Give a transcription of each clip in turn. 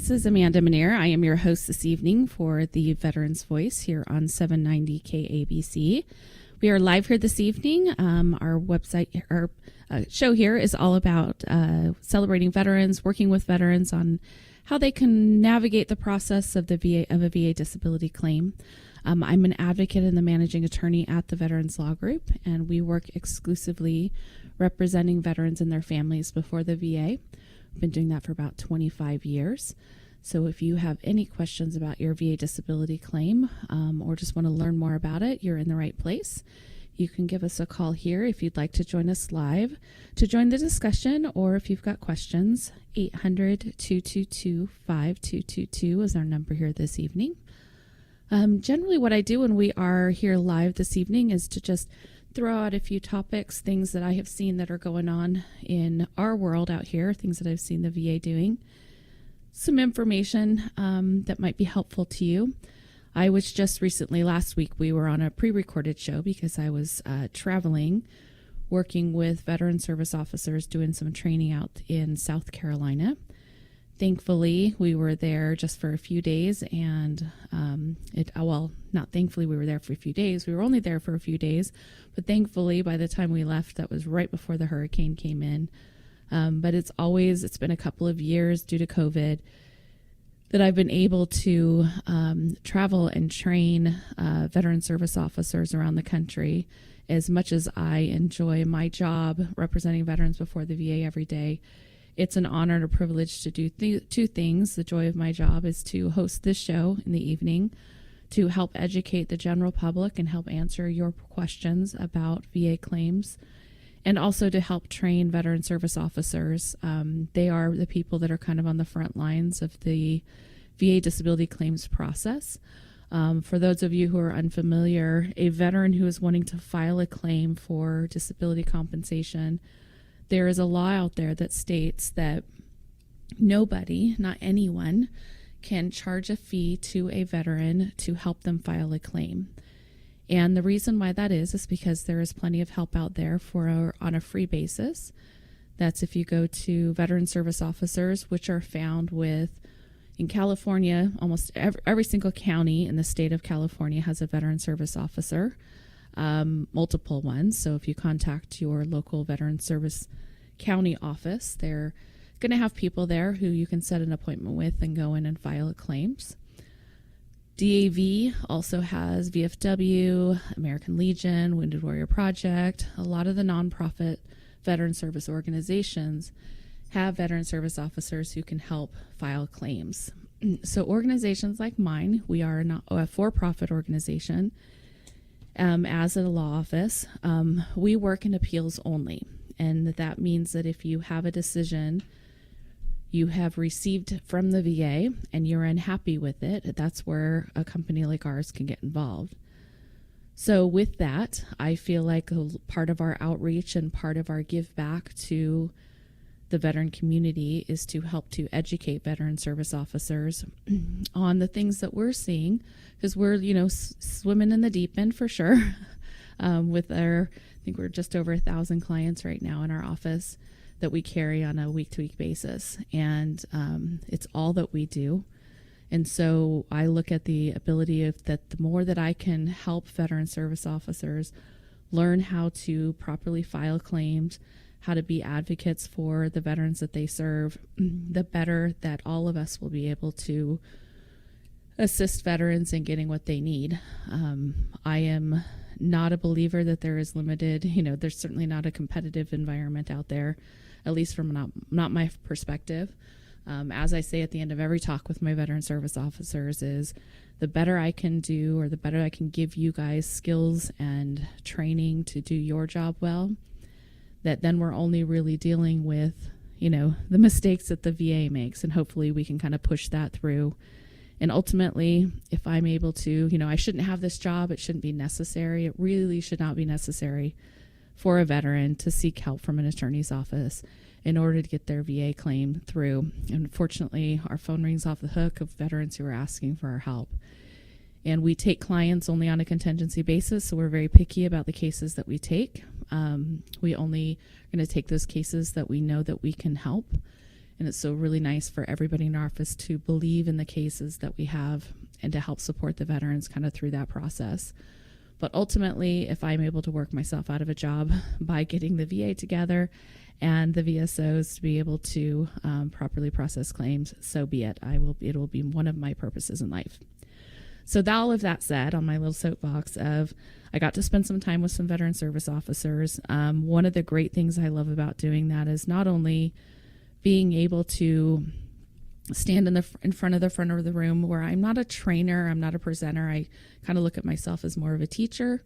This is Amanda Manier. I am your host this evening for the Veterans Voice here on 790 KABC. We are live here this evening. Our show here is all about celebrating veterans, working with veterans on how they can navigate the process of a VA disability claim. I'm an advocate and the managing attorney at the Veterans Law Group, and we work exclusively representing veterans and their families before the VA. I've been doing that for about 25 years. So if you have any questions about your VA disability claim or just want to learn more about it, you're in the right place. You can give us a call here if you'd like to join us live to join the discussion, or if you've got questions, 800-222-5222 is our number here this evening. Generally what I do when we are here live this evening is to just throw out a few topics, things that I have seen that are going on in our world out here, things that I've seen the VA doing, some information that might be helpful to you. I was just recently, last week, we were on a pre-recorded show because I was traveling, working with veteran service officers, doing some training out in South Carolina. Thankfully, we were there just for a few days, and not thankfully we were there for a few days. We were only there for a few days, but thankfully by the time we left, that was right before the hurricane came in. But it's been a couple of years due to COVID that I've been able to travel and train veteran service officers around the country. As much as I enjoy my job representing veterans before the VA every day, it's an honor and a privilege to do two things. The joy of my job is to host this show in the evening to help educate the general public and help answer your questions about VA claims, and also to help train veteran service officers. They are the people that are kind of on the front lines of the VA disability claims process. For those of you who are unfamiliar, a veteran who is wanting to file a claim for disability compensation, there is a law out there that states that nobody, not anyone, can charge a fee to a veteran to help them file a claim. And the reason why that is because there is plenty of help out there on a free basis. That's if you go to veteran service officers, which are found in California, almost every single county in the state of California has a veteran service officer. Multiple ones. So if you contact your local veteran service county office, they're going to have people there who you can set an appointment with and go in and file claims. DAV also has VFW, American Legion, Wounded Warrior Project. A lot of the nonprofit veteran service organizations have veteran service officers who can help file claims. So organizations like mine, we are not a for-profit organization. As a law office, we work in appeals only, and that means that if you have a decision you have received from the VA and you're unhappy with it, that's where a company like ours can get involved. So with that, I feel like a part of our outreach and part of our give back to the veteran community is to help to educate veteran service officers on the things that we're seeing, because we're, swimming in the deep end for sure. With I think we're just over 1,000 clients right now in our office that we carry on a week-to-week basis, and it's all that we do. And so I look at the ability that the more that I can help veteran service officers learn how to properly file claims, how to be advocates for the veterans that they serve, the better that all of us will be able to assist veterans in getting what they need. I am not a believer that there is limited, there's certainly not a competitive environment out there, at least from not my perspective. As I say at the end of every talk with my veteran service officers, is the better I can do, or the better I can give you guys skills and training to do your job well, that then we're only really dealing with, the mistakes that the VA makes, and hopefully we can kind of push that through. And ultimately, if I'm able to, I shouldn't have this job, it shouldn't be necessary. It really should not be necessary for a veteran to seek help from an attorney's office in order to get their VA claim through. And unfortunately, our phone rings off the hook of veterans who are asking for our help. And we take clients only on a contingency basis, so we're very picky about the cases that we take. We only are going to take those cases that we know that we can help. And it's so really nice for everybody in our office to believe in the cases that we have and to help support the veterans kind of through that process. But ultimately, if I'm able to work myself out of a job by getting the VA together and the VSOs to be able to properly process claims, so be it. It will be one of my purposes in life. So all of that said, on my little soapbox I got to spend some time with some veteran service officers. One of the great things I love about doing that is not only being able to stand in front of the room where I'm not a trainer, I'm not a presenter. I kind of look at myself as more of a teacher.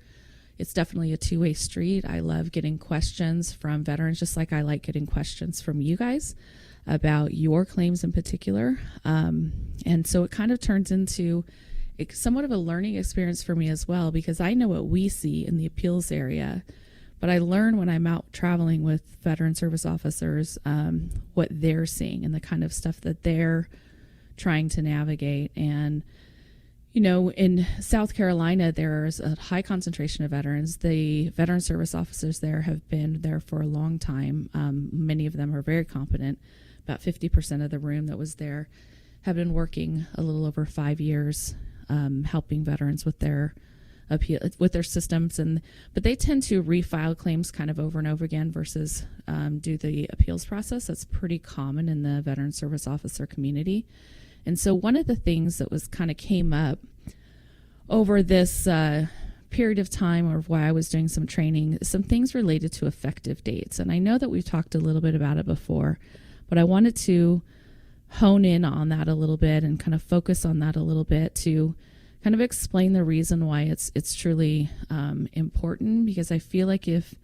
It's definitely a two-way street. I love getting questions from veterans, just like I like getting questions from you guys about your claims in particular. And so it kind of turns into somewhat of a learning experience for me as well, because I know what we see in the appeals area, but I learn when I'm out traveling with veteran service officers what they're seeing and the kind of stuff that they're trying to navigate. And, you know, in South Carolina, there's a high concentration of veterans. The veteran service officers there have been there for a long time. Many of them are very competent. About 50% of the room that was there have been working a little over 5 years, helping veterans with their appeal, with their systems, but they tend to refile claims kind of over and over again versus do the appeals process. That's pretty common in the veteran service officer community. And so one of the things that was kind of came up over this period of time, or why I was doing some training, some things related to effective dates. And I know that we've talked a little bit about it before, but I wanted to hone in on that a little bit and kind of focus on that a little bit to kind of explain the reason why it's truly important, because I feel like if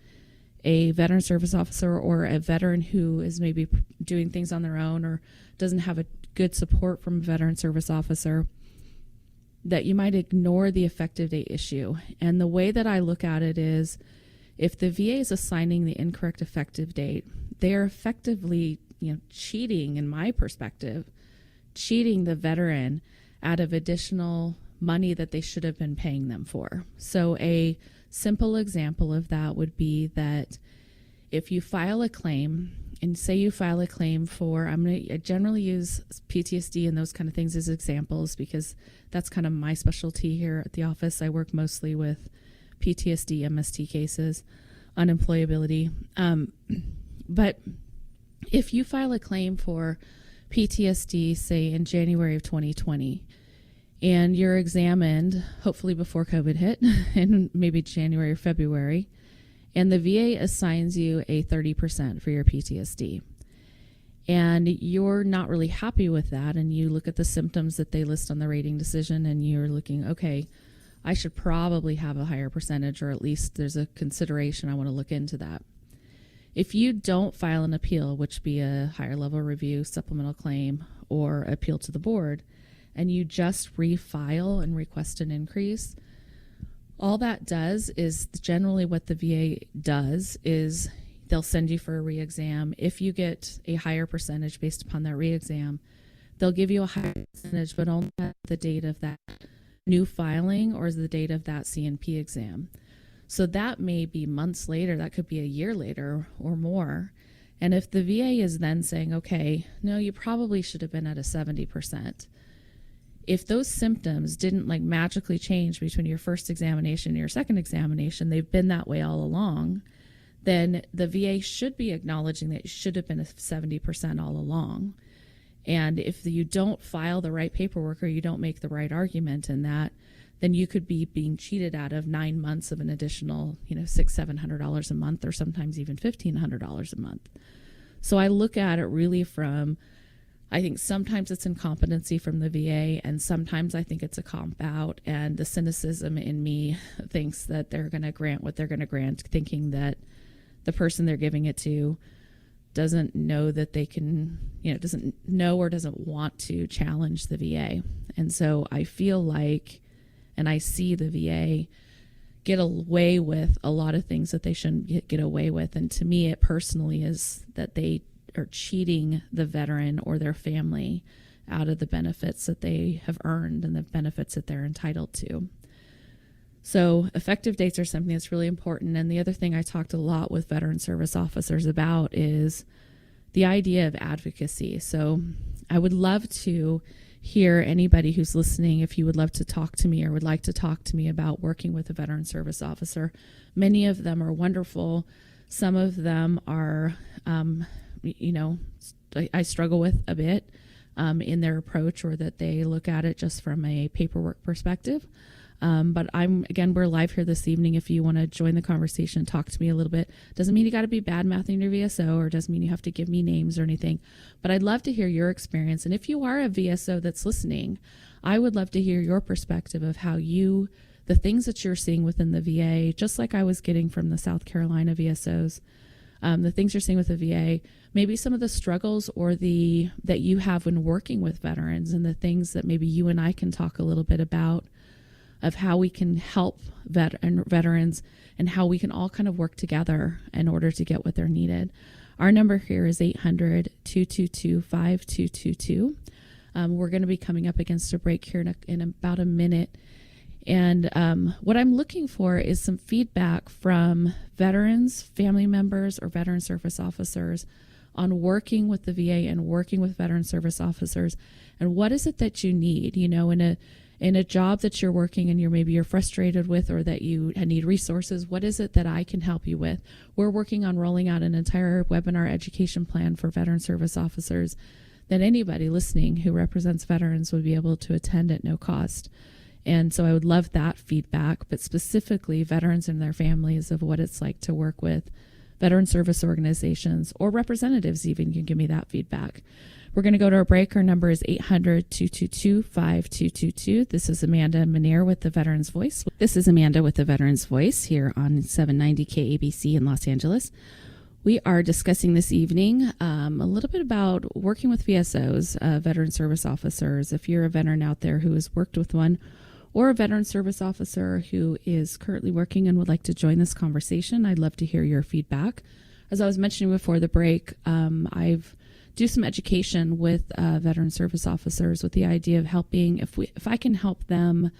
a veteran service officer or a veteran who is maybe doing things on their own or doesn't have a good support from a veteran service officer, that you might ignore the effective date issue. And the way that I look at it is, if the VA is assigning the incorrect effective date, they are effectively, cheating, in my perspective, cheating the veteran out of additional money that they should have been paying them for. So a simple example of that would be that if you file a claim, and say you file a claim for, I generally use PTSD and those kind of things as examples because that's kind of my specialty here at the office. I work mostly with PTSD, MST cases, unemployability. But if you file a claim for PTSD, say in January of 2020, and you're examined, hopefully before COVID hit, in maybe January or February, and the VA assigns you a 30% for your PTSD, and you're not really happy with that, and you look at the symptoms that they list on the rating decision, and you're looking, okay, I should probably have a higher percentage, or at least there's a consideration, I want to look into that. If you don't file an appeal, which be a higher level review, supplemental claim, or appeal to the board, and you just refile and request an increase, all that does is, generally what the VA does is they'll send you for a re-exam. If you get a higher percentage based upon that re-exam, they'll give you a higher percentage, but only at the date of that new filing or the date of that CNP exam. So that may be months later, that could be a year later or more. And if the VA is then saying, okay, no, you probably should have been at a 70%. If those symptoms didn't magically change between your first examination and your second examination, they've been that way all along, then the VA should be acknowledging that you should have been a 70% all along. And if you don't file the right paperwork or you don't make the right argument in that, then you could be being cheated out of 9 months of an additional, $600-700 a month, or sometimes even $1,500 a month. So I look at it really from, I think sometimes it's incompetency from the VA, and sometimes I think it's a comp out, and the cynicism in me thinks that they're going to grant what they're going to grant, thinking that the person they're giving it to doesn't know that they can, doesn't know or doesn't want to challenge the VA. And so I feel like, and I see the VA get away with a lot of things that they shouldn't get away with. And to me, it personally is that they are cheating the veteran or their family out of the benefits that they have earned and the benefits that they're entitled to. So effective dates are something that's really important. And the other thing I talked a lot with veteran service officers about is the idea of advocacy. So I would love to hear anybody who's listening, if you would love to talk to me or would like to talk to me about working with a veteran service officer. Many of them are wonderful. Some of them are, I struggle with a bit in their approach, or that they look at it just from a paperwork perspective. But we're live here this evening. If you want to join the conversation, talk to me a little bit. Doesn't mean you got to be bad mouthing your VSO, or doesn't mean you have to give me names or anything. But I'd love to hear your experience. And if you are a VSO that's listening, I would love to hear your perspective of how the things that you're seeing within the VA, just like I was getting from the South Carolina VSOs, the things you're seeing with the VA, maybe some of the struggles that you have when working with veterans, and the things that maybe you and I can talk a little bit about, of how we can help veterans and how we can all kind of work together in order to get what they're needed. Our number here is 800-222-5222. We're going to be coming up against a break here in about a minute. And what I'm looking for is some feedback from veterans, family members, or veteran service officers on working with the VA and working with veteran service officers. And what is it that you need, in a job that you're working and you're frustrated with, or that you need resources? What is it that I can help you with? We're working on rolling out an entire webinar education plan for veteran service officers that anybody listening who represents veterans would be able to attend at no cost. And so I would love that feedback, but specifically veterans and their families, of what it's like to work with veteran service organizations, or representatives even can give me that feedback. We're going to go to our break. Our number is 800-222-5222. This is Amanda Nehmer with the Veterans Voice. This is Amanda with the Veterans Voice here on 790 KABC in Los Angeles. We are discussing this evening a little bit about working with VSOs, veteran service officers. If you're a veteran out there who has worked with one, or a veteran service officer who is currently working and would like to join this conversation, I'd love to hear your feedback. As I was mentioning before the break, I've do some education with veteran service officers with the idea of helping, if I can help them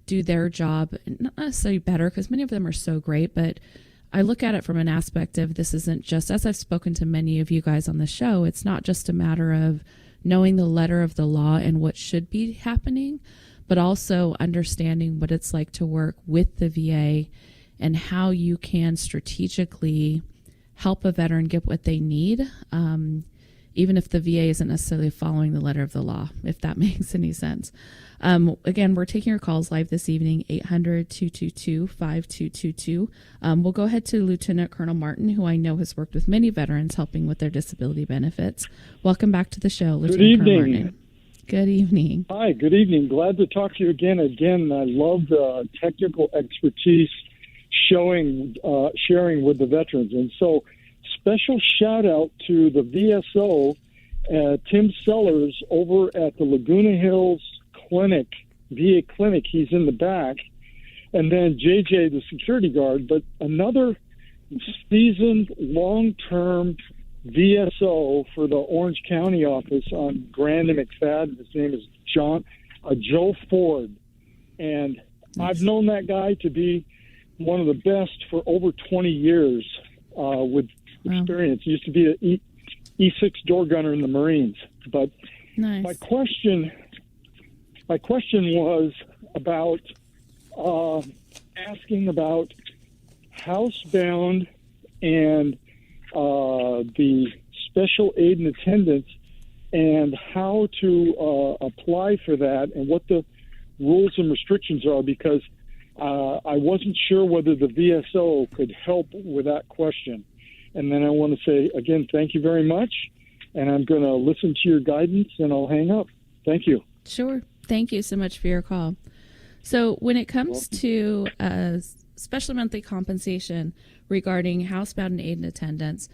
do their job, not necessarily better, because many of them are so great, but I look at it from an aspect of, this isn't just, as I've spoken to many of you guys on the show, it's not just a matter of knowing the letter of the law and what should be happening, but also understanding what it's like to work with the VA and how you can strategically help a veteran get what they need, even if the VA isn't necessarily following the letter of the law, if that makes any sense. Again, we're taking your calls live this evening, 800-222-5222. We'll go ahead to Lieutenant Colonel Martin, who I know has worked with many veterans helping with their disability benefits. Welcome back to the show, Lieutenant Colonel Martin. Good evening. Hi, good evening. Glad to talk to you again. I love the technical expertise sharing with the veterans. And so, special shout out to the VSO, Tim Sellers, over at the Laguna Hills Clinic, VA Clinic. He's in the back. And then JJ, the security guard. But another seasoned, long-term VSO for the Orange County office on Grand and McFadden. His name is Joe Ford. And I've known that guy to be one of the best for over 20 years with experience. He used to be an E6 door gunner in the Marines. But nice. My question was about asking about housebound and the special aid and attendance, and how to apply for that, and what the rules and restrictions are, because I wasn't sure whether the VSO could help with that question. And then I want to say, again, thank you very much, and I'm going to listen to your guidance, and I'll hang up. Thank you. Sure. Thank you so much for your call. So when it comes to special monthly compensation regarding housebound and aid and attendance,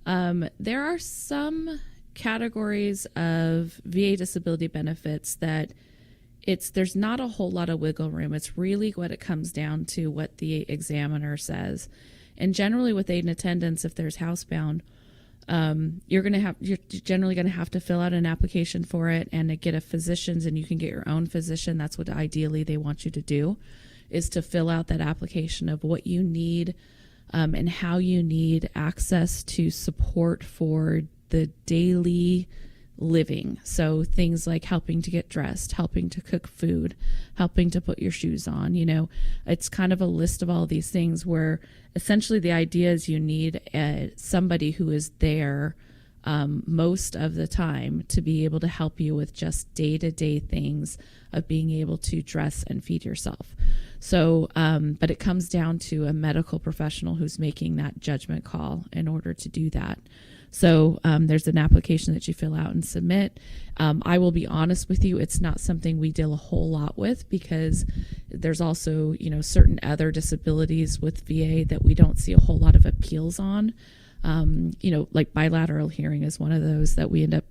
there are some categories of VA disability benefits that there's not a whole lot of wiggle room. It's really what it comes down to, what the examiner says. And generally with aid and attendance, if there's housebound, you're generally going to have to fill out an application for it and get a physician's, and you can get your own physician. That's what ideally they want you to do, is to fill out that application of what you need and how you need access to support for the daily living. So things like helping to get dressed, helping to cook food, helping to put your shoes on, it's kind of a list of all these things where essentially the idea is you need somebody who is there most of the time to be able to help you with just day-to-day things of being able to dress and feed yourself. So, but it comes down to a medical professional who's making that judgment call in order to do that. So there's an application that you fill out and submit. I will be honest with you, it's not something we deal a whole lot with because there's also, certain other disabilities with VA that we don't see a whole lot of appeals on. Like bilateral hearing is one of those that we end up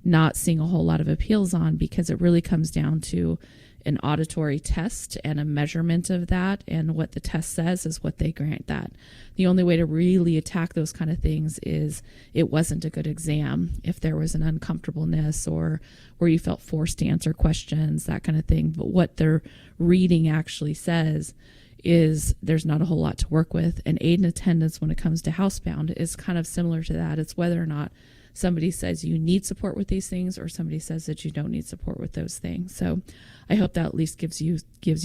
not seeing a whole lot of appeals on because it really comes down to an auditory test and a measurement of that, and what the test says is what they grant that. The only way to really attack those kind of things is it wasn't a good exam, if there was an uncomfortableness or where you felt forced to answer questions, that kind of thing. But what their reading actually says is there's not a whole lot to work with. And aid and attendance when it comes to housebound is kind of similar to that. It's whether or not somebody says you need support with these things or somebody says that you don't need support with those things. So I hope that at least gives you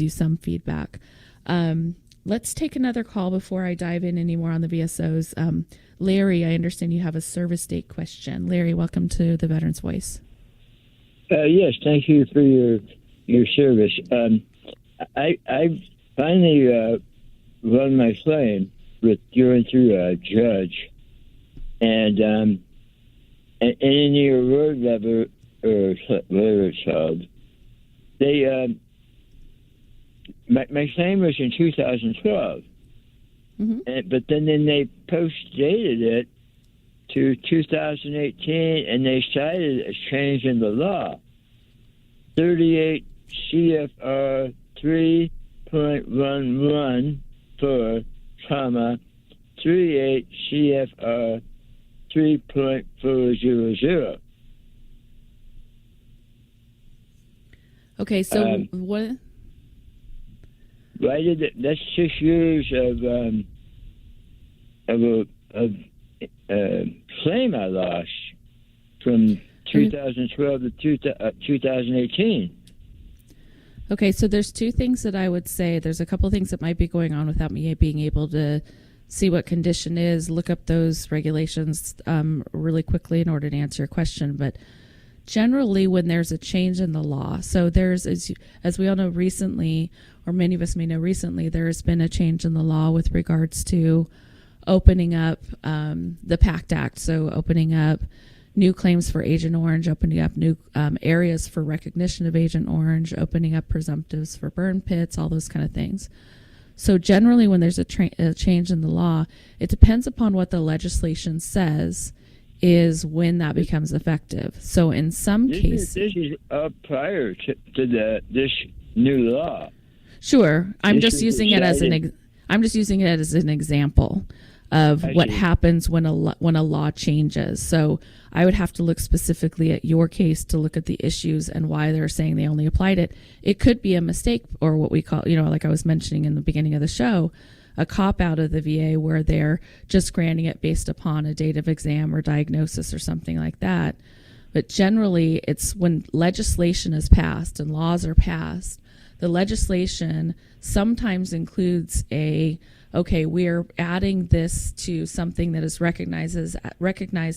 some feedback. Let's take another call before I dive in any more on the VSOs. Larry, I understand you have a service date question. Larry, welcome to the Veterans Voice. Yes, thank you for your service. I finally run my claim with going through a judge, and in the award letter, or whatever it's called, my claim was in 2012, but then they post-dated it to 2018, and they cited a change in the law, 38 CFR 3.11 for, 38 CFR 3.400. Okay, so what? Why did it? That's 6 years of claim I lost from 2012 to 2018. Okay, so there's two things that I would say. There's a couple things that might be going on without me being able to see what condition is, look up those regulations really quickly in order to answer your question. But generally, when there's a change in the law, so there's, as we all know recently, or many of us may know recently, there has been a change in the law with regards to opening up the PACT Act, so opening up new claims for Agent Orange, opening up new areas for recognition of Agent Orange, opening up presumptives for burn pits, all those kind of things. So generally, when there's a change in the law, it depends upon what the legislation says is when that becomes effective. So in some cases... This is prior to this new law. Sure. I'm just using it as an example of what happens when a law changes. So I would have to look specifically at your case to look at the issues and why they're saying they only applied it. It could be a mistake, or what we call, like I was mentioning in the beginning of the show, a cop out of the VA where they're just granting it based upon a date of exam or diagnosis or something like that. But generally, it's when legislation is passed and laws are passed, the legislation sometimes includes we're adding this to something that is recognized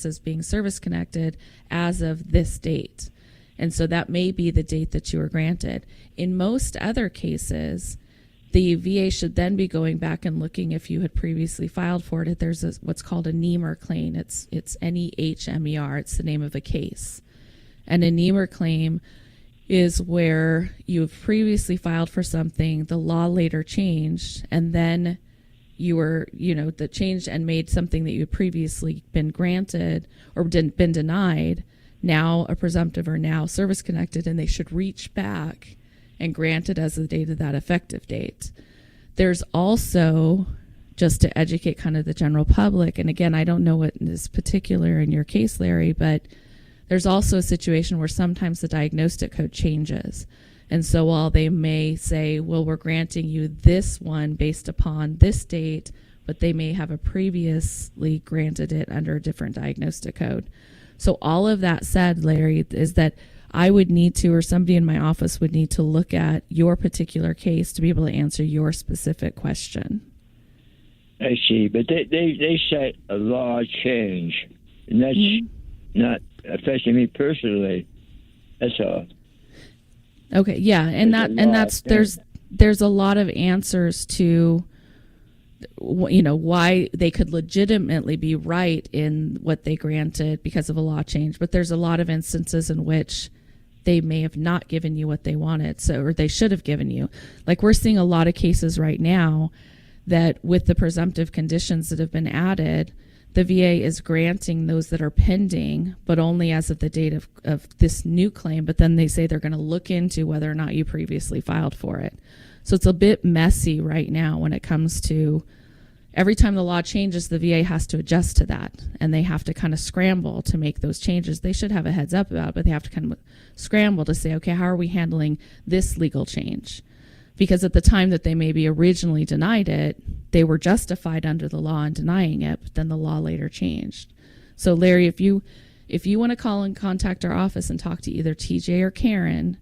as being service connected as of this date. And so that may be the date that you were granted. In most other cases, the VA should then be going back and looking if you had previously filed for it. There's what's called a Nehmer claim. It's Nehmer. It's the name of a case. And a Nehmer claim is where you've previously filed for something, the law later changed, and then you were, that changed and made something that you had previously been granted or been denied, now a presumptive or now service connected, and they should reach back and grant it as the date of that effective date. There's also, just to educate kind of the general public, and again, I don't know what is particular in your case, Larry, but there's also a situation where sometimes the diagnostic code changes. And so while they may say, well, we're granting you this one based upon this date, but they may have previously granted it under a different diagnostic code. So all of that said, Larry, is that I would need to, or somebody in my office would need to look at your particular case to be able to answer your specific question. I see, but they set a law change, and that's not affecting me personally. That's all. Okay, yeah, and there's a lot of answers to, you know, why they could legitimately be right in what they granted because of a law change, but there's a lot of instances in which they may have not given you what they wanted, or they should have given you. Like, we're seeing a lot of cases right now that with the presumptive conditions that have been added, the VA is granting those that are pending, but only as of the date of this new claim. But then they say they're going to look into whether or not you previously filed for it. So it's a bit messy right now when it comes to every time the law changes, the VA has to adjust to that, and they have to kind of scramble to make those changes. They should have a heads up about it, but they have to kind of scramble to say, okay, how are we handling this legal change? Because at the time that they maybe originally denied it, they were justified under the law in denying it, but then the law later changed. So Larry, if you want to call and contact our office and talk to either TJ or Karen,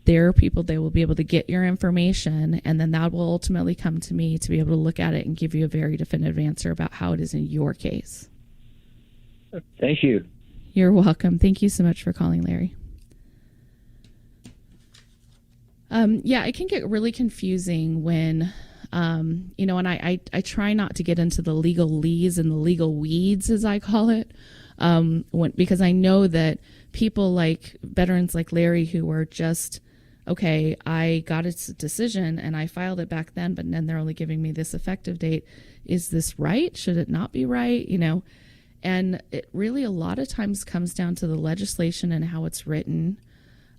there are people, they will be able to get your information, and then that will ultimately come to me to be able to look at it and give you a very definitive answer about how it is in your case. Thank you. You're welcome. Thank you so much for calling, Larry. Yeah, it can get really confusing when, you know, and I try not to get into the legalese and the legal weeds, as I call it, because I know that people like veterans like Larry who are just, okay, I got a decision and I filed it back then, but then they're only giving me this effective date. Is this right? Should it not be right? You know, and it really a lot of times comes down to the legislation and how it's written.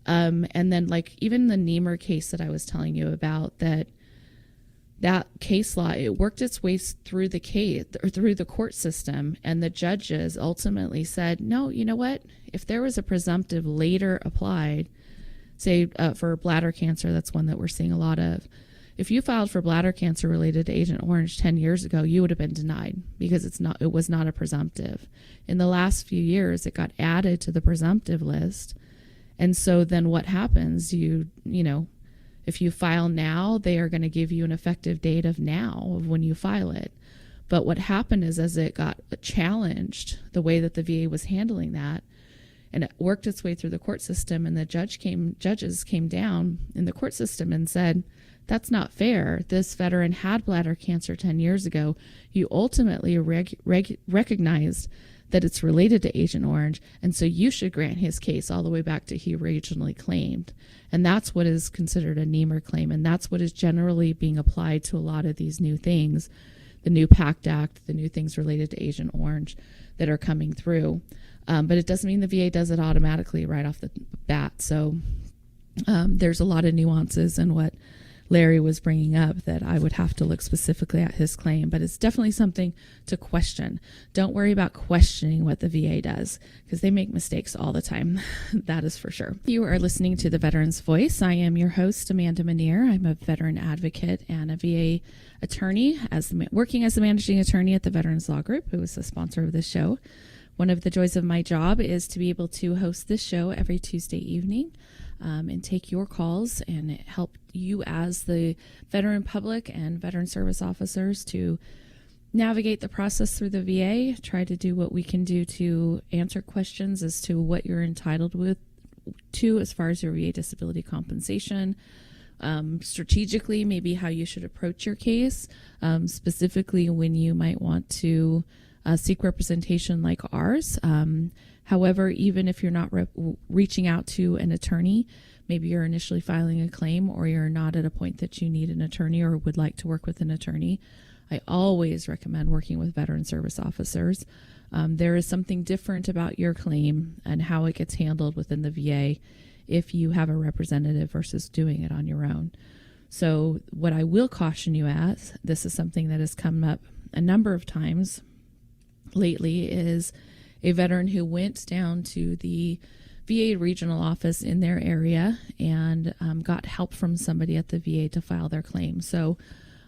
And then like even the Nehmer case that I was telling you about, that case law, it worked its way through the case or through the court system, and the judges ultimately said, no, you know what? If there was a presumptive later applied, say for bladder cancer, that's one that we're seeing a lot of. If you filed for bladder cancer related to Agent Orange 10 years ago, you would have been denied because it was not a presumptive. In the last few years, it got added to the presumptive list. And so then what happens, you know, if you file now, they are going to give you an effective date of now of when you file it. But what happened is as it got challenged, the way that the VA was handling that, and it worked its way through the court system, and the judges came down in the court system and said, that's not fair. This veteran had bladder cancer 10 years ago. You ultimately recognized that it's related to Agent Orange, and so you should grant his case all the way back to he originally claimed. And that's what is considered a Nehmer claim, and that's what is generally being applied to a lot of these new things, the new PACT Act, the new things related to Agent Orange that are coming through. But it doesn't mean the VA does it automatically right off the bat. So there's a lot of nuances in what Larry was bringing up that I would have to look specifically at his claim, but it's definitely something to question. Don't worry about questioning what the VA does, because they make mistakes all the time. That is for sure. You are listening to The Veteran's Voice. I am your host, Amanda Manier. I'm a veteran advocate and a VA attorney, working as the managing attorney at the Veterans Law Group, who is the sponsor of this show. One of the joys of my job is to be able to host this show every Tuesday evening. And take your calls and help you as the veteran public and veteran service officers to navigate the process through the VA, try to do what we can do to answer questions as to what you're entitled to as far as your VA disability compensation, strategically, maybe how you should approach your case, specifically when you might want to seek representation like ours. However, even if you're not reaching out to an attorney, maybe you're initially filing a claim or you're not at a point that you need an attorney or would like to work with an attorney, I always recommend working with veteran service officers. There is something different about your claim and how it gets handled within the VA if you have a representative versus doing it on your own. So what I will caution you at, this is something that has come up a number of times lately, is a veteran who went down to the VA regional office in their area and got help from somebody at the VA to file their claim. So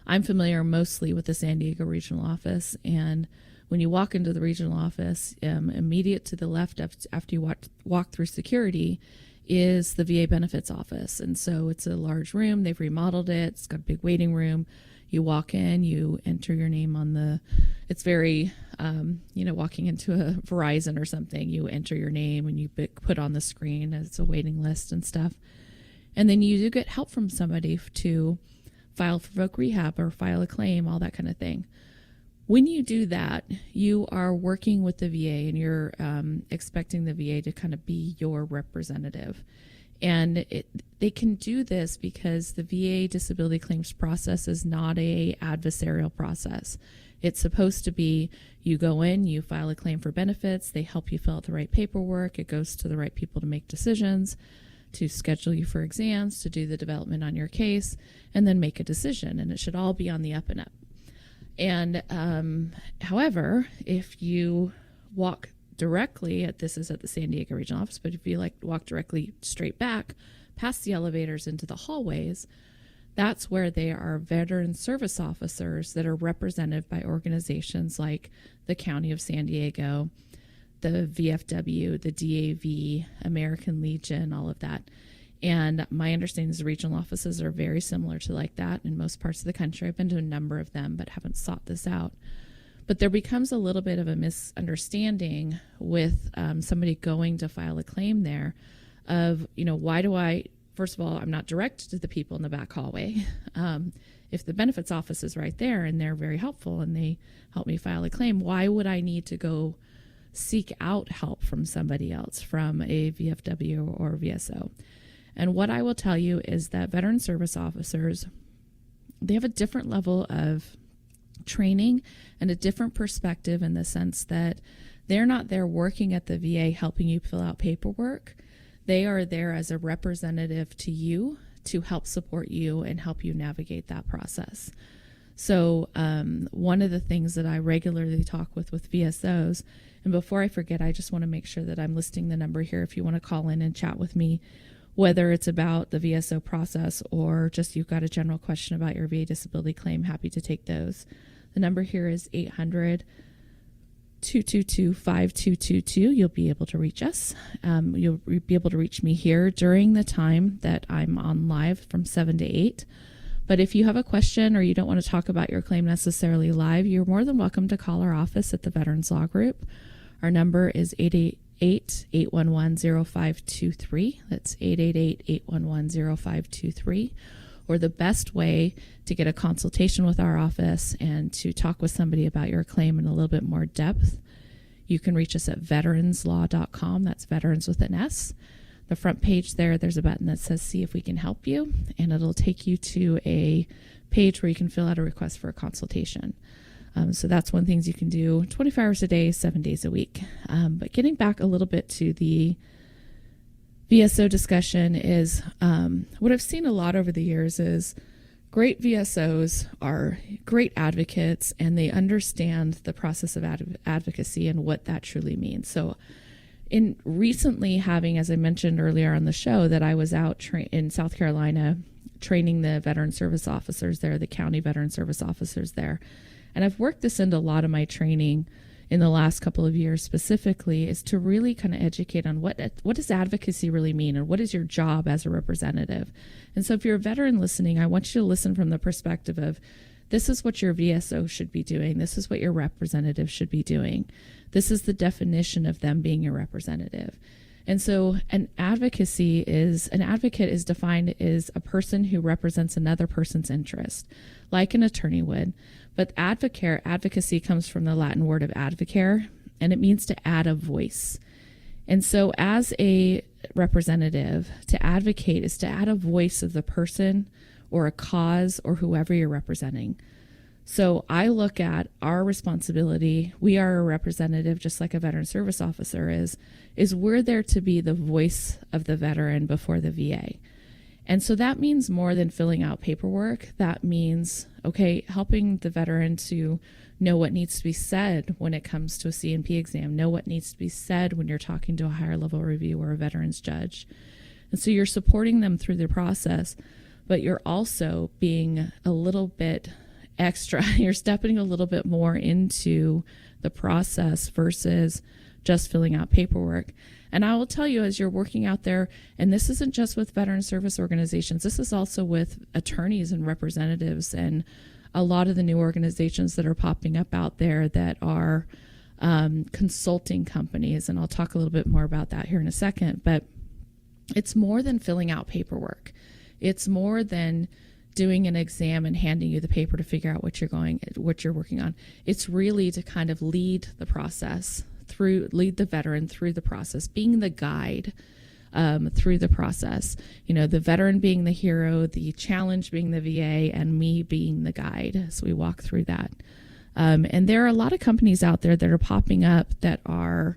I'm familiar mostly with the San Diego regional office, and When you walk into the regional office, immediate to the left after you walk through security is the VA benefits office. And so it's a large room. They've remodeled it. It's got a big waiting room. You walk in, you enter your name on the, it's very, walking into a Verizon or something, you enter your name and you put on the screen as a waiting list and stuff. And then you do get help from somebody to file for voc rehab or file a claim, all that kind of thing. When you do that, you are working with the VA and you're expecting the VA to kind of be your representative. And they can do this because the VA disability claims process is not a adversarial process. It's supposed to be you go in, you file a claim for benefits, they help you fill out the right paperwork, it goes to the right people to make decisions, to schedule you for exams, to do the development on your case, and then make a decision. And it should all be on the up and up. And however, if you walk directly this is at the San Diego regional office, but if you walk directly straight back past the elevators into the hallways, that's where they are veteran service officers that are represented by organizations like the County of San Diego, the VFW, the DAV, American Legion, all of that. And my understanding is the regional offices are very similar to like that in most parts of the country. I've been to a number of them, but haven't sought this out. But there becomes a little bit of a misunderstanding with somebody going to file a claim there of, why do I, first of all, I'm not directed to the people in the back hallway. If the benefits office is right there and they're very helpful and they help me file a claim, why would I need to go seek out help from somebody else, from a VFW or VSO? And what I will tell you is that veteran service officers, they have a different level of training and a different perspective in the sense that they're not there working at the VA helping you fill out paperwork. They are there as a representative to you to help support you and help you navigate that process. So one of the things that I regularly talk with VSOs, and before I forget, I just want to make sure that I'm listing the number here if you want to call in and chat with me, whether it's about the VSO process or just you've got a general question about your VA disability claim, happy to take those. The number here is 800-222-5222. You'll be able to reach us. You'll be able to reach me here during the time that I'm on live from 7 to 8. But if you have a question or you don't want to talk about your claim necessarily live, you're more than welcome to call our office at the Veterans Law Group. Our number is 888-811-0523. That's 888-811-0523. Or the best way to get a consultation with our office and to talk with somebody about your claim in a little bit more depth, you can reach us at veteranslaw.com. That's veterans with an S. The front page there's a button that says see if we can help you, and it'll take you to a page where you can fill out a request for a consultation. So that's one of the things you can do 24 hours a day, 7 days a week. But getting back a little bit to the VSO discussion is what I've seen a lot over the years is great VSOs are great advocates and they understand the process of advocacy and what that truly means. So in recently having, as I mentioned earlier on the show, that I was out in South Carolina training the veteran service officers there, the county veteran service officers there. And I've worked this into a lot of my training in the last couple of years specifically, is to really kind of educate on what does advocacy really mean and what is your job as a representative. And so if you're a veteran listening, I want you to listen from the perspective of this is what your VSO should be doing. This is what your representative should be doing. This is the definition of them being your representative. And so an advocate is defined as a person who represents another person's interest, like an attorney would. But advocacy comes from the Latin word of advocare, and it means to add a voice. And so as a representative, to advocate is to add a voice of the person or a cause or whoever you're representing. So I look at our responsibility. We are a representative, just like a veteran service officer is we're there to be the voice of the veteran before the VA. And so that means more than filling out paperwork. That means, helping the veteran to know what needs to be said when it comes to a C&P exam, know what needs to be said when you're talking to a higher level review or a veterans judge. And so you're supporting them through the process, but you're also being a little bit extra. You're stepping a little bit more into the process versus just filling out paperwork. And I will tell you, as you're working out there, and this isn't just with veteran service organizations, this is also with attorneys and representatives and a lot of the new organizations that are popping up out there that are consulting companies. And I'll talk a little bit more about that here in a second. But it's more than filling out paperwork. It's more than doing an exam and handing you the paper to figure out what you're working on. It's really to kind of lead the process lead the veteran through the process, being the guide through the process. The veteran being the hero, the challenge being the VA, and me being the guide. So we walk through that. And there are a lot of companies out there that are popping up and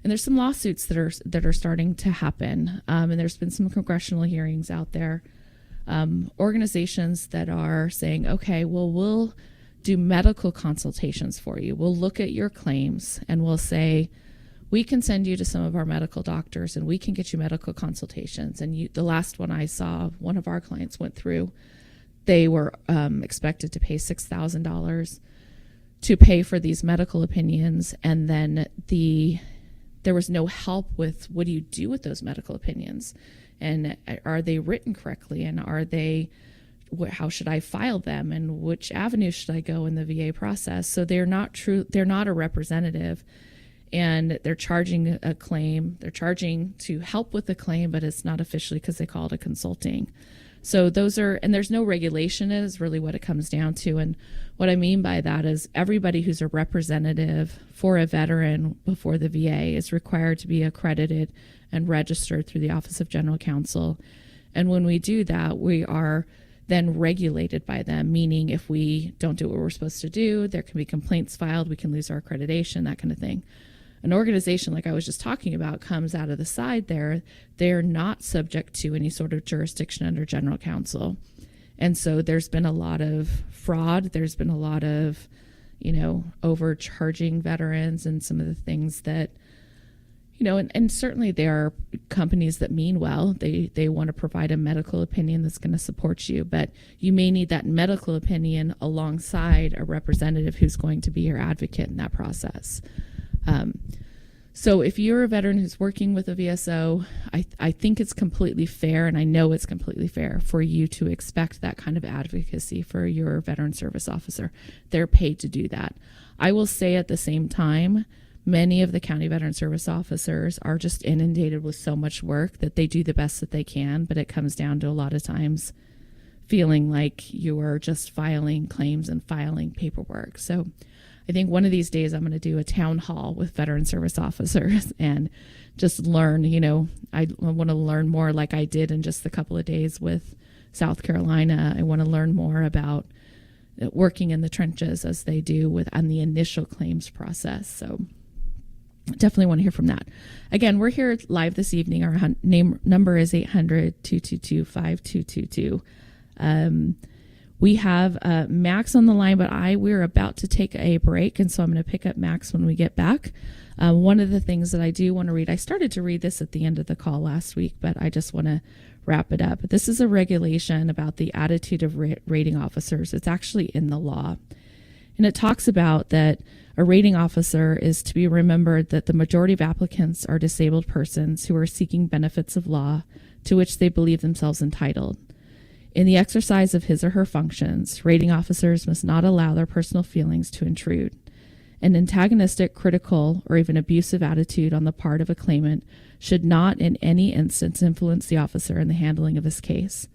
there's some lawsuits that are starting to happen. And there's been some congressional hearings out there. Organizations that are saying, okay, well, we'll do medical consultations for you. We'll look at your claims and we'll say, we can send you to some of our medical doctors and we can get you medical consultations. And the last one I saw, one of our clients went through, they were expected to pay $6,000 to pay for these medical opinions. And then there was no help with what do you do with those medical opinions? And are they written correctly? And how should I file them? And which avenue should I go in the VA process? So they're not a representative, and they're charging a claim. They're charging to help with the claim, but it's not officially because they call it a consulting. So and there's no regulation is really what it comes down to. And what I mean by that is everybody who's a representative for a veteran before the VA is required to be accredited and registered through the Office of General Counsel. And when we do that, we are then regulated by them, meaning if we don't do what we're supposed to do, there can be complaints filed, we can lose our accreditation, that kind of thing. An organization like I was just talking about comes out of the side there. They're not subject to any sort of jurisdiction under general counsel. And so there's been a lot of fraud. There's been a lot of, overcharging veterans and some of the things that, and certainly there are companies that mean well. They want to provide a medical opinion that's going to support you, but you may need that medical opinion alongside a representative who's going to be your advocate in that process. So if you're a veteran who's working with a VSO, I think it's completely fair, and I know it's completely fair for you to expect that kind of advocacy for your veteran service officer. They're paid to do that. I will say at the same time, many of the county veteran service officers are just inundated with so much work that they do the best that they can, but it comes down to a lot of times feeling like you are just filing claims and filing paperwork. So I think one of these days I'm going to do a town hall with veteran service officers and just learn, I want to learn more like I did in just a couple of days with South Carolina. I want to learn more about working in the trenches as they do on the initial claims process. So definitely want to hear from that. Again, we're here live this evening. Our number is 800-222-5222. We have Max on the line, but we're about to take a break, and so I'm going to pick up Max when we get back. One of the things that I do want to read, I started to read this at the end of the call last week, but I just want to wrap it up. This is a regulation about the attitude of rating officers. It's actually in the law. And it talks about that a rating officer is to be remembered that the majority of applicants are disabled persons who are seeking benefits of law to which they believe themselves entitled. In the exercise of his or her functions, rating officers must not allow their personal feelings to intrude. An antagonistic, critical, or even abusive attitude on the part of a claimant should not in any instance influence the officer in the handling of his case.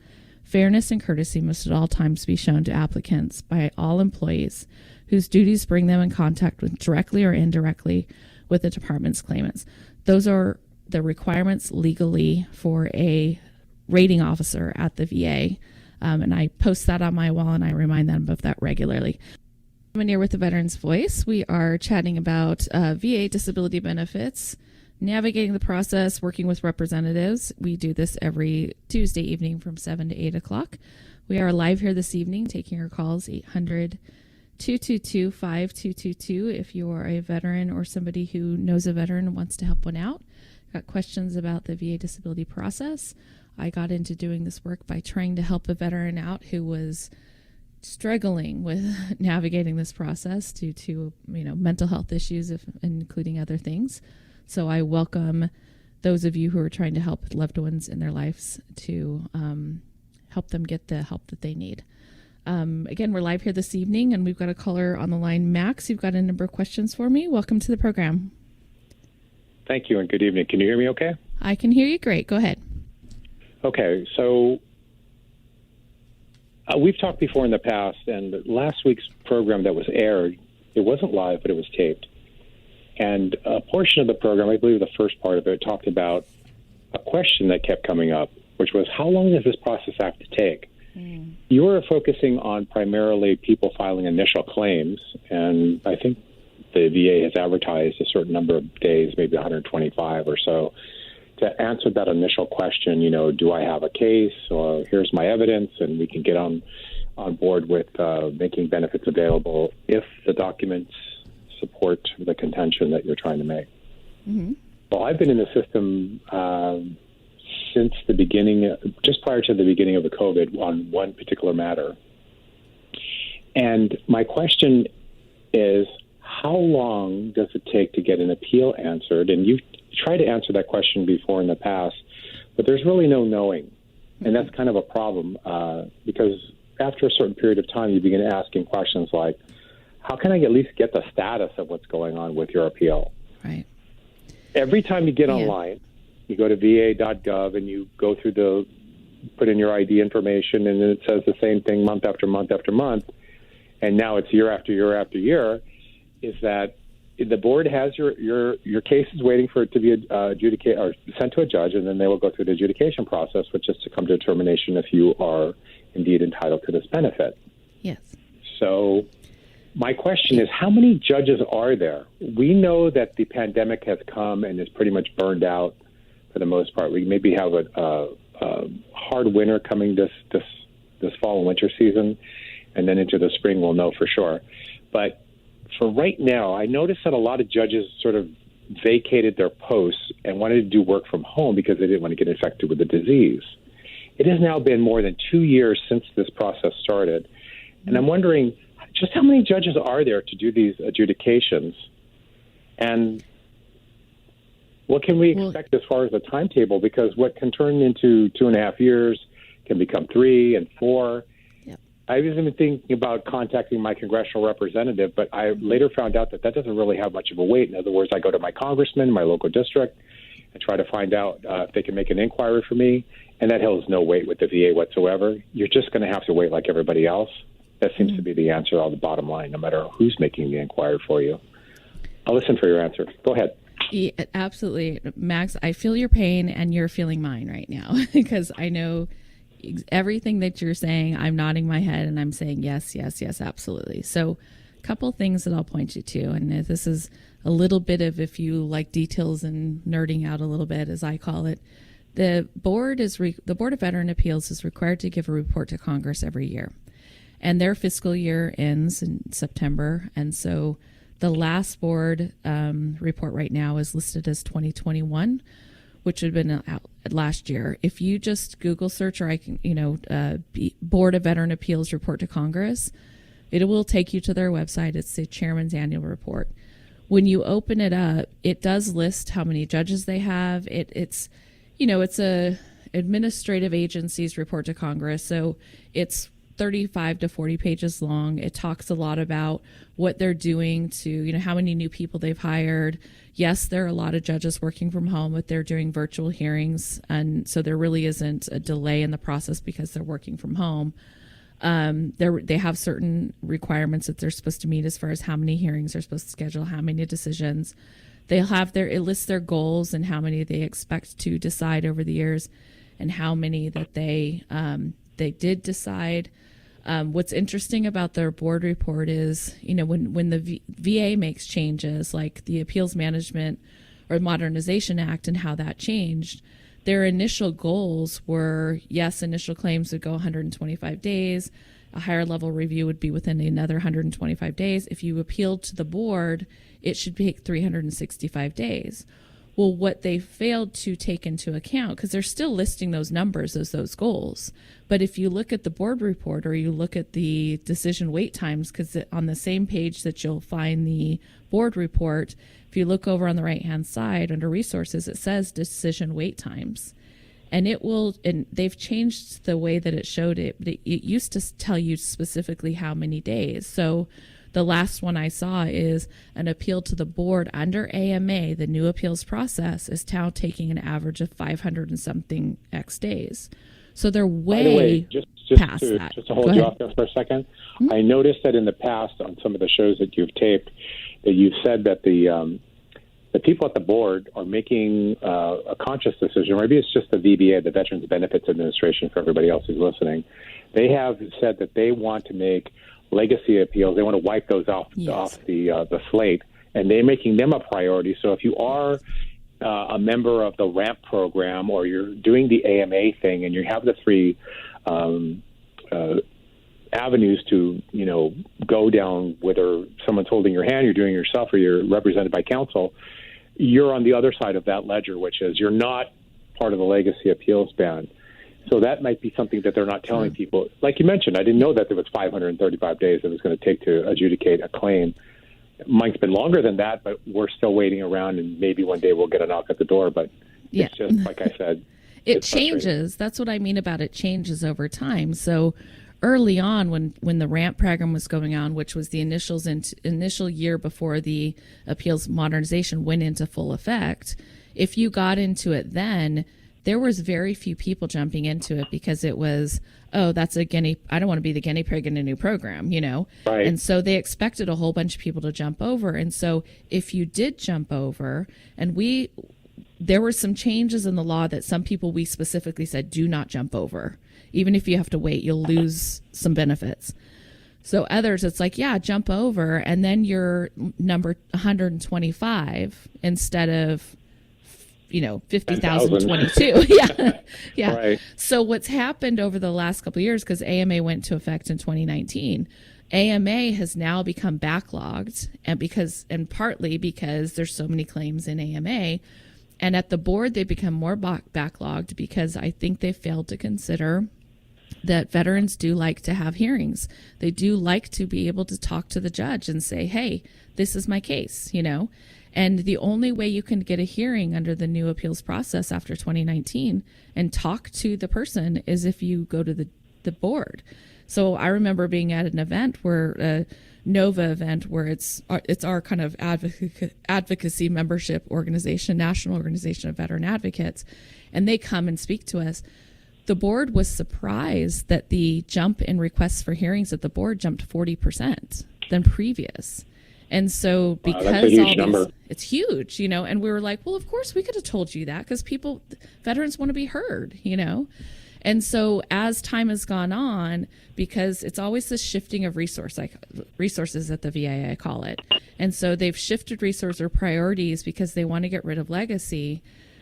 Fairness and courtesy must at all times be shown to applicants by all employees whose duties bring them in contact with directly or indirectly with the department's claimants. Those are the requirements legally for a rating officer at the VA. And I post that on my wall and I remind them of that regularly. I'm here with the Veterans Voice. We are chatting about VA disability benefits, navigating the process, working with representatives. We do this every Tuesday evening from 7 to 8 o'clock. We are live here this evening taking your calls, 800-222-5222 if you are a veteran or somebody who knows a veteran and wants to help one out. Got questions about the VA disability process. I got into doing this work by trying to help a veteran out who was struggling with navigating this process due to mental health issues, including other things. So I welcome those of you who are trying to help loved ones in their lives to help them get the help that they need. Again, we're live here this evening, and we've got a caller on the line. Max, you've got a number of questions for me. Welcome to the program. Thank you, and good evening. Can you hear me okay? I can hear you great. Go ahead. Okay, so we've talked before in the past, and last week's program that was aired, it wasn't live, but it was taped. And a portion of the program, I believe the first part of it, talked about a question that kept coming up, which was, how long does this process have to take? You were focusing on primarily people filing initial claims, and I think the VA has advertised a certain number of days, maybe 125 or so, to answer that initial question, do I have a case, or here's my evidence, and we can get on board with making benefits available if the documents support the contention that you're trying to make. Mm-hmm. Well, I've been in the system since the beginning, just prior to the beginning of the COVID, on one particular matter. And my question is, how long does it take to get an appeal answered? And you've tried to answer that question before in the past, but there's really no knowing. And that's kind of a problem because after a certain period of time, you begin asking questions like, how can I at least get the status of what's going on with your appeal? Right. Every time you get online, you go to va.gov and you go through put in your ID information, and then it says the same thing month after month after month. And now it's year after year after year, is that the board has your cases waiting for it to be adjudicated or sent to a judge, and then they will go through the adjudication process, which is to come to a determination if you are indeed entitled to this benefit. Yes. So my question is, how many judges are there? We know that the pandemic has come and is pretty much burned out for the most part. We maybe have a hard winter coming this fall and winter season, and then into the spring we'll know for sure. But for right now, I noticed that a lot of judges sort of vacated their posts and wanted to do work from home because they didn't want to get infected with the disease. It has now been more than 2 years since this process started, and I'm wondering just how many judges are there to do these adjudications, and what can we expect as far as the timetable? Because what can turn into 2.5 years can become 3 and 4. Yep. I was even thinking about contacting my congressional representative, but I later found out that doesn't really have much of a weight. In other words, I go to my congressman, my local district, and try to find out if they can make an inquiry for me, and that holds no weight with the VA whatsoever. You're just going to have to wait like everybody else. That seems to be the answer on the bottom line, no matter who's making the inquiry for you. I'll listen for your answer. Go ahead. Yeah, absolutely. Max, I feel your pain and you're feeling mine right now because I know everything that you're saying. I'm nodding my head and I'm saying yes, yes, yes, absolutely. So a couple things that I'll point you to, and this is a little bit of, if you like details and nerding out a little bit, as I call it, the Board of Veteran Appeals is required to give a report to Congress every year. And their fiscal year ends in September, and so the last board report right now is listed as 2021, which would have been out last year. If you just Google search, or I can, Board of Veteran Appeals report to Congress, it will take you to their website. It's the chairman's annual report. When you open it up, it does list how many judges they have. It's a administrative agency's report to Congress, so it's 35 to 40 pages long. It talks a lot about what they're doing to, how many new people they've hired. Yes, there are a lot of judges working from home, but they're doing virtual hearings. And so there really isn't a delay in the process because they're working from home. They have certain requirements that they're supposed to meet as far as how many hearings they're supposed to schedule, how many decisions. It lists their goals and how many they expect to decide over the years and how many that they did decide. What's interesting about their board report is, when the VA makes changes like the Appeals Management or Modernization Act and how that changed, their initial goals were, yes, initial claims would go 125 days. A higher level review would be within another 125 days. If you appealed to the board, it should take 365 days. Well, what they failed to take into account, because they're still listing those numbers as those goals. But if you look at the board report or you look at the decision wait times, because on the same page that you'll find the board report, if you look over on the right-hand side under resources, it says decision wait times. And they've changed the way that it showed it, but it used to tell you specifically how many days. So the last one I saw is an appeal to the board under AMA, the new appeals process, is now taking an average of 500 and something X days. So they're way, by the way, just past to, that. Just to hold you off there for a second, I noticed that in the past on some of the shows that you've taped, that you've said that the people at the board are making a conscious decision. Maybe it's just the VBA, the Veterans Benefits Administration, for everybody else who's listening. They have said that they want to make legacy appeals. They want to wipe those off the slate, and they're making them a priority. So if you are a member of the RAMP program, or you're doing the AMA thing, and you have the three avenues to go down, whether someone's holding your hand, you're doing it yourself, or you're represented by counsel, you're on the other side of that ledger, which is you're not part of the legacy appeals band. So that might be something that they're not telling people. Like you mentioned, I didn't know that there was 535 days it was going to take to adjudicate a claim. Mine's been longer than that, but we're still waiting around, and maybe one day we'll get a knock at the door. But it's just, like I said, it changes. That's what I mean about it changes over time. So early on, when the RAMP program was going on, which was the initial year before the appeals modernization went into full effect, if you got into it then, there was very few people jumping into it because it was, that's I don't want to be the guinea pig in a new program, Right. And so they expected a whole bunch of people to jump over. And so if you did jump over, and there were some changes in the law that some people we specifically said, do not jump over. Even if you have to wait, you'll lose some benefits. So others, it's like, jump over, and then you're number 125 instead of 50,022. Yeah. Right. So what's happened over the last couple of years, because AMA went into effect in 2019, AMA has now become backlogged, and partly because there's so many claims in AMA, and at the board they become more backlogged because I think they failed to consider that veterans do like to have hearings. They do like to be able to talk to the judge and say, hey, this is my case, And the only way you can get a hearing under the new appeals process after 2019 and talk to the person is if you go to the board. So I remember being at an event a NOVA event where it's our kind of advocacy membership organization, National Organization of Veteran Advocates, and they come and speak to us. The board was surprised that the jump in requests for hearings at the board jumped 40% than previous. And so because that's a huge number. It's huge, and we were like, well, of course we could have told you that because veterans want to be heard, And so as time has gone on, because it's always this shifting of resources at the VA, I call it. And so they've shifted resource or priorities because they want to get rid of legacy,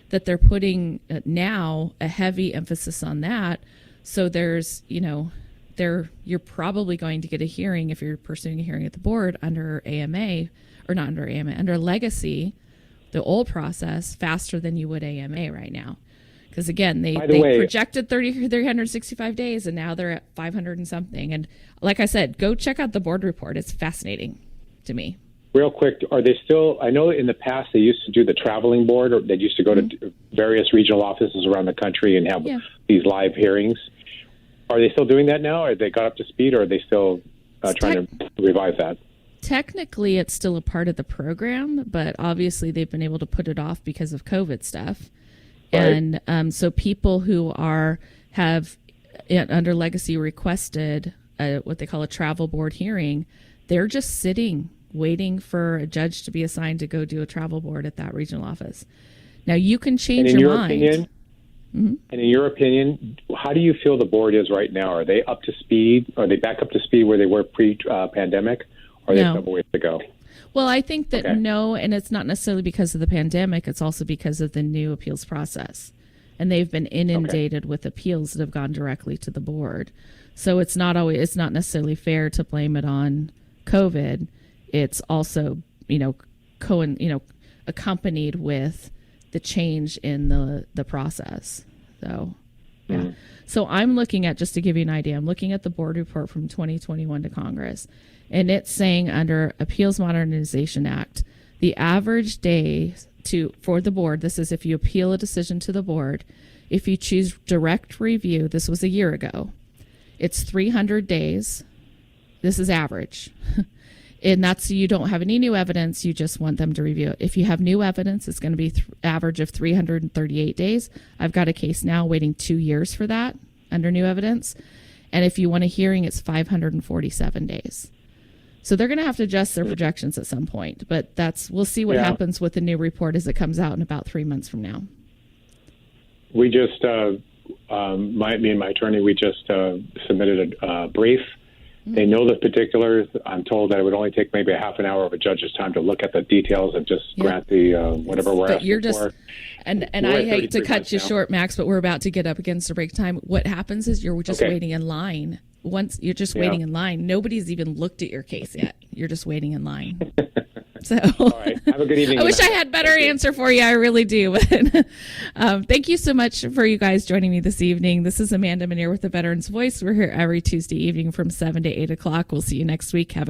that they're putting now a heavy emphasis on that. So there's, you're probably going to get a hearing if you're pursuing a hearing at the board under AMA, or not under AMA, under legacy, the old process, faster than you would AMA right now. Because again, they projected 365 days, and now they're at 500 and something. And like I said, go check out the board report. It's fascinating to me. Real quick, are they still, I know in the past they used to do the traveling board, or they used to go to various regional offices around the country and have these live hearings. Are they still doing that now? Or they got up to speed, or are they still trying to revive that? Technically, it's still a part of the program, but obviously they've been able to put it off because of COVID stuff. Right. And so people who have under legacy requested what they call a travel board hearing, they're just sitting waiting for a judge to be assigned to go do a travel board at that regional office. Now you can change your mind. And in your opinion, how do you feel the board is right now? Are they up to speed? Are they back up to speed where they were pre-pandemic? Or are they still ways to go? Well, I think that no, and it's not necessarily because of the pandemic. It's also because of the new appeals process. And they've been inundated with appeals that have gone directly to the board. So it's not necessarily fair to blame it on COVID. It's also, accompanied with the change in the process. So, yeah. So I'm looking at, just to give you an idea, I'm looking at the board report from 2021 to Congress, and it's saying under Appeals Modernization Act, the average day for the board, this is if you appeal a decision to the board, if you choose direct review, this was a year ago, it's 300 days. This is average. And that's, you don't have any new evidence, you just want them to review it. If you have new evidence, it's going to be average of 338 days. I've got a case now waiting 2 years for that under new evidence. And if you want a hearing, it's 547 days. So they're going to have to adjust their projections at some point. But we'll see what happens with the new report as it comes out in about 3 months from now. We just, me and my attorney, we just submitted a brief. They know the particulars. I'm told that it would only take maybe a half an hour of a judge's time to look at the details and just grant the whatever we're asking for. And I hate to cut you short, Max, but we're about to get up against the break time. What happens is you're just waiting in line. Once you're just waiting in line, nobody's even looked at your case yet. You're just waiting in line. So, all right. Have a good evening. I wish I had better answer for you. I really do. But thank you so much for you guys joining me this evening. This is Amanda Manier with the Veterans Voice. We're here every Tuesday evening from 7 to 8 o'clock. We'll see you next week. Have a